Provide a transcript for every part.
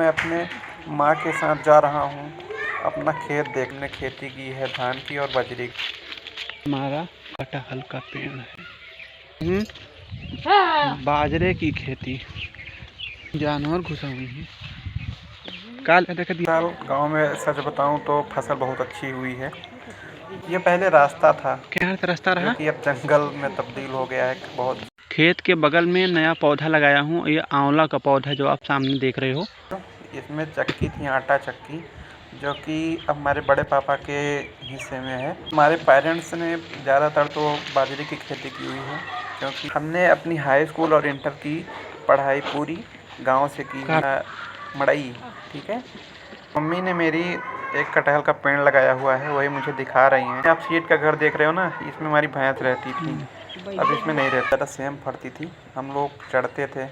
मैं अपने माँ के साथ जा रहा हूँ अपना खेत देखने। खेती की है धान की और बाजरे की। हमारा कटहल का पेड़ है। बाजरे की खेती, जानवर घुसा हुई है। काल साल गांव में सच बताऊं तो फसल बहुत अच्छी हुई है। ये पहले रास्ता था क्या रास्ता जो रहा, कि अब जंगल में तब्दील हो गया है। बहुत खेत के बगल में नया पौधा लगाया हूँ। ये आंवला का पौधा जो आप सामने देख रहे हो। इसमें चक्की थी, आटा चक्की, जो कि अब हमारे बड़े पापा के हिस्से में है। हमारे पेरेंट्स ने ज़्यादातर तो बाजरे की खेती की हुई है, क्योंकि हमने अपनी हाई स्कूल और इंटर की पढ़ाई पूरी गांव से की है, मड़ई। ठीक है, मम्मी ने मेरी एक कटहल का पेड़ लगाया हुआ है, वही मुझे दिखा रही हैं। आप शीट का घर देख रहे हो ना, इसमें हमारी भैंस रहती थी, अब इसमें नहीं रहता। तो सेम फटती थी, हम लोग चढ़ते थे,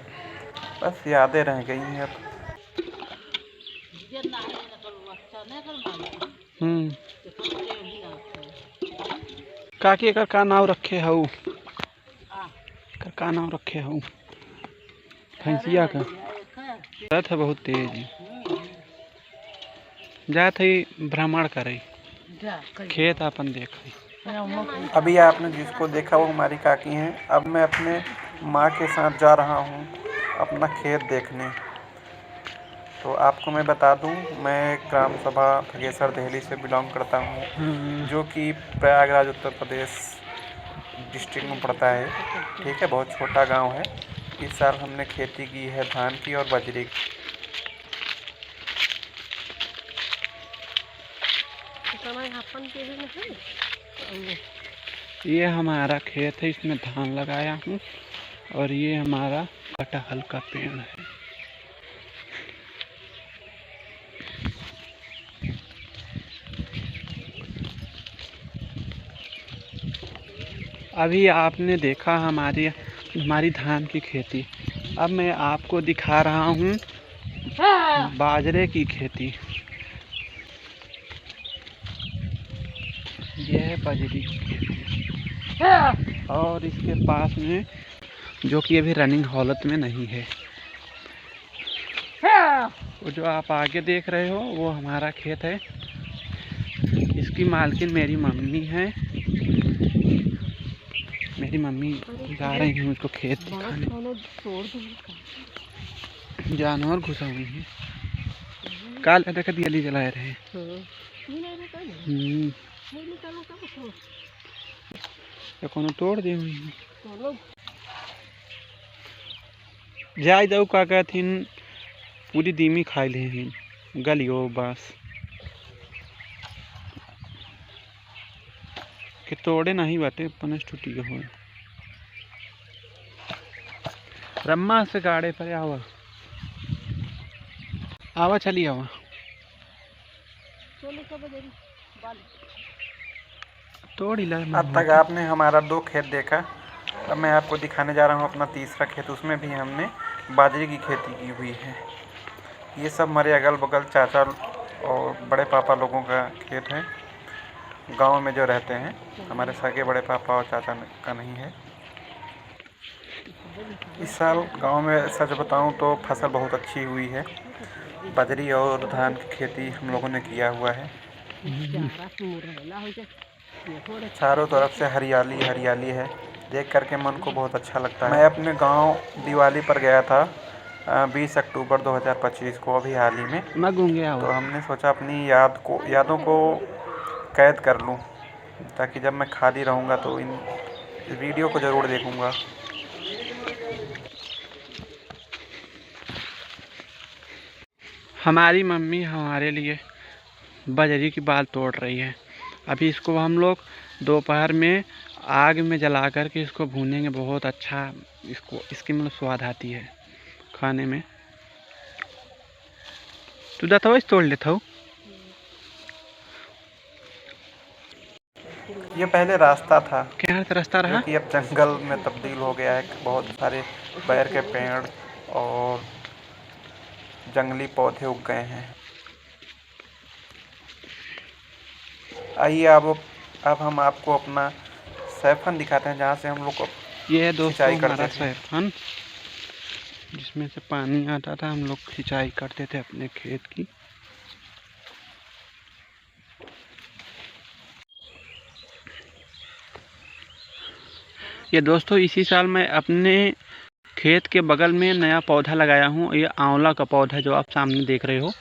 बस यादें रह गई हैं अब। काकी एकर का नाव रखे हऊ, एकर का नाव रखे हऊ, भैंसिया का जात है बहुत तेज, जात है भ्रमण करे, खेत अपन देख। अभी आपने जिसको देखा वो हमारी काकी हैं। अब मैं अपने माँ के साथ जा रहा हूँ अपना खेत देखने। तो आपको मैं बता दूं, मैं ग्राम सभा भगेसर दिल्ली से बिलोंग करता हूँ, जो कि प्रयागराज उत्तर प्रदेश डिस्ट्रिक्ट में पड़ता है। ठीक है, बहुत छोटा गांव है। इस साल हमने खेती की है धान की और बाजरे की। ये हमारा खेत है, इसमें धान लगाया हूँ और ये हमारा कटहल का पेड़ है। अभी आपने देखा हमारी धान की खेती। अब मैं आपको दिखा रहा हूँ बाजरे की खेती। यह है बाजरे की खेती और इसके पास में, जो कि अभी रनिंग हालत में नहीं है, वो जो आप आगे देख रहे हो वो हमारा खेत है। इसकी मालकिन मेरी मम्मी है। मेरी मम्मी जा रही है उसको खेत दिखाने। जानवर घुसा हुई है। काल देखा दियाली जलाए रहे। कोनो तोड़ दे हुई जाय जाऊ का कहथिन, पूरी दीमी खाई ले गलियो बस के तोड़े नहीं बाटे, पनस टूटी हो रम्मा से गाड़े पर आवा आवा, चली आवा। तोड़ ला। अब तक आपने हमारा 2 खेत देखा। अब मैं आपको दिखाने जा रहा हूँ अपना तीसरा खेत। उसमें भी हमने बाजरे की खेती की हुई है। ये सब हमारे अगल बगल चाचा और बड़े पापा लोगों का खेत है, गांव में जो रहते हैं। हमारे सगे बड़े पापा और चाचा का नहीं है। इस साल गांव में सच बताऊं तो फसल बहुत अच्छी हुई है। बाजरी और धान की खेती हम लोगों ने किया हुआ है। चारों तरफ से हरियाली हरियाली है, देख करके मन को बहुत अच्छा लगता है। मैं अपने गांव दिवाली पर गया था 20 अक्टूबर 2025 को, अभी हाल ही में। तो हमने सोचा अपनी यादों को कैद कर लूं, ताकि जब मैं खाली रहूंगा तो इन वीडियो को ज़रूर देखूंगा। हमारी मम्मी हमारे लिए बाजरे की बाल तोड़ रही है। अभी इसको हम लोग दोपहर में आग में जला कर के इसको भूनेंगे। बहुत अच्छा इसकी मतलब स्वाद आती है खाने में। तू जाता हो तोड़ लेता हो। ये पहले रास्ता था, क्या रास्ता रहा, जो कि अब जंगल में तब्दील हो गया है। बहुत सारे बैर के पेड़ और जंगली पौधे उग गए हैं। आइए अब हम आपको अपना सैफन दिखाते हैं, जहाँ से हम लोग को ये है दोस्तों सिंचाई करते हमारा थे। सैफन। जिसमें से पानी आता था, हम लोग सिंचाई करते थे अपने खेत की। ये दोस्तों इसी साल मैं अपने खेत के बगल में नया पौधा लगाया हूँ। ये आंवला का पौधा जो आप सामने देख रहे हो,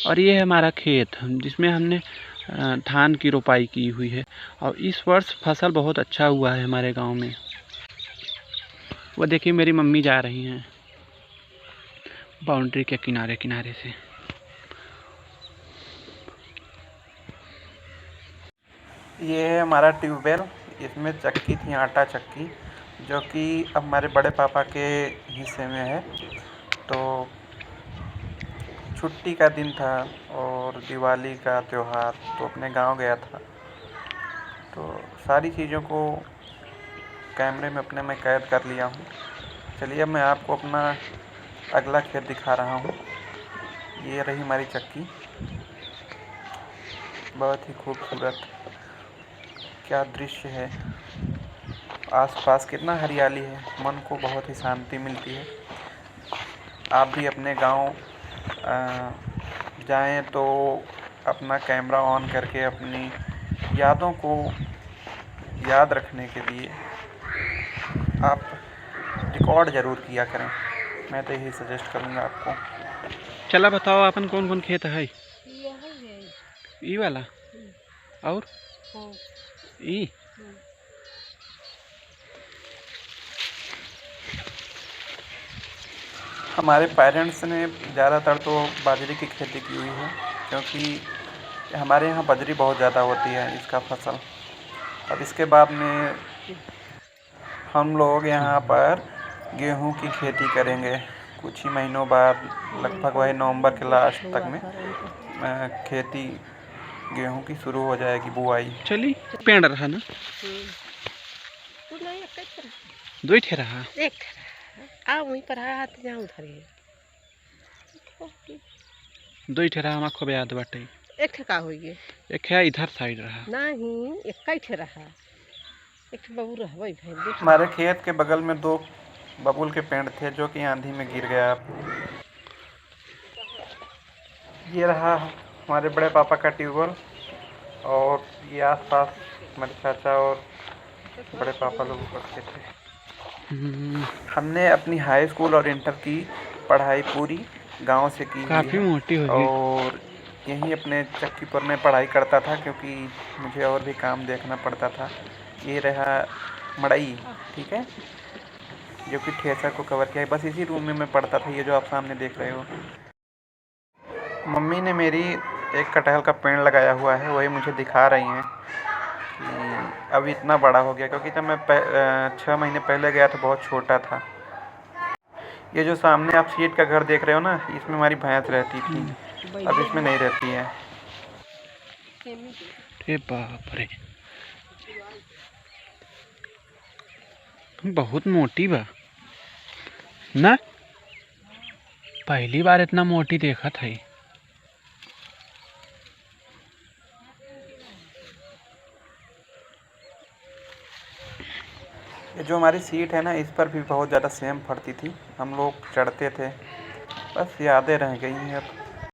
और ये है हमारा खेत जिसमें हमने धान की रोपाई की हुई है। और इस वर्ष फसल बहुत अच्छा हुआ है हमारे गांव में। वो देखिए मेरी मम्मी जा रही हैं बाउंड्री के किनारे किनारे से। ये है हमारा ट्यूबवेल। इसमें चक्की थी, आटा चक्की, जो कि अब हमारे बड़े पापा के हिस्से में है। तो छुट्टी का दिन था और दिवाली का त्यौहार, तो अपने गांव गया था। तो सारी चीज़ों को कैमरे में अपने मैं कैद कर लिया हूँ। चलिए अब मैं आपको अपना अगला खेत दिखा रहा हूँ। ये रही हमारी चक्की, बहुत ही खूबसूरत क्या दृश्य है। आसपास कितना हरियाली है, मन को बहुत ही शांति मिलती है। आप भी अपने गांव जाएं तो अपना कैमरा ऑन करके अपनी यादों को याद रखने के लिए आप रिकॉर्ड ज़रूर किया करें। मैं तो यही सजेस्ट करूँगा आपको। चला बताओ अपन कौन कौन खेत है? ई वाला और ई हमारे पेरेंट्स ने ज़्यादातर तो बाजरे की खेती की हुई है, क्योंकि हमारे यहाँ बजरी बहुत ज़्यादा होती है इसका फसल। अब इसके बाद में हम लोग यहाँ पर गेहूं की खेती करेंगे कुछ ही महीनों बाद, लगभग वही नवंबर के लास्ट तक में खेती गेहूं की शुरू हो जाएगी, बुआई। चली पेड़ रहा ना, दो ही रहा, एक आ वहीं पर हाथ जाऊं उधर दो ही रहा। हमारा खूब याद बाटे। एक ठेका होइए, एक है इधर साइड रहा नहीं एक कई ठे रहा, एक ठे बबूल रहबई भाई। हमारे खेत के बगल में 2 बबूल के पेड़ थे जो कि आंधी में गिर गया। ये रहा हमारे बड़े पापा का ट्यूबवेल, और ये आसपास हमारे चाचा और बड़े पापा लोग रखते थे। हमने अपनी हाई स्कूल और इंटर की पढ़ाई पूरी गांव से की काफी हुई है, मोटी होगी। और यहीं अपने चक्कीपुर में पढ़ाई करता था, क्योंकि मुझे और भी काम देखना पड़ता था। ये रहा मड़ई, ठीक है, जो कि ठेसा को कवर किया है। बस इसी रूम में मैं पढ़ता था, ये जो आप सामने देख रहे हो। मम्मी ने मेरी एक कटहल का पेड़ लगाया हुआ है, वही मुझे दिखा रही हैं कि अब इतना बड़ा हो गया, क्योंकि जब मैं 6 महीने पहले गया था बहुत छोटा था। ये जो सामने आप शीट का घर देख रहे हो ना, इसमें हमारी भैंस रहती थी, अब इसमें नहीं रहती है। अरे बाप रे, बहुत मोटी बा ना, पहली बार इतना मोटी देखा था। ये जो हमारी सीट है ना, इस पर भी बहुत ज़्यादा सेम फटती थी, हम लोग चढ़ते थे, बस यादें रह गई हैं अब।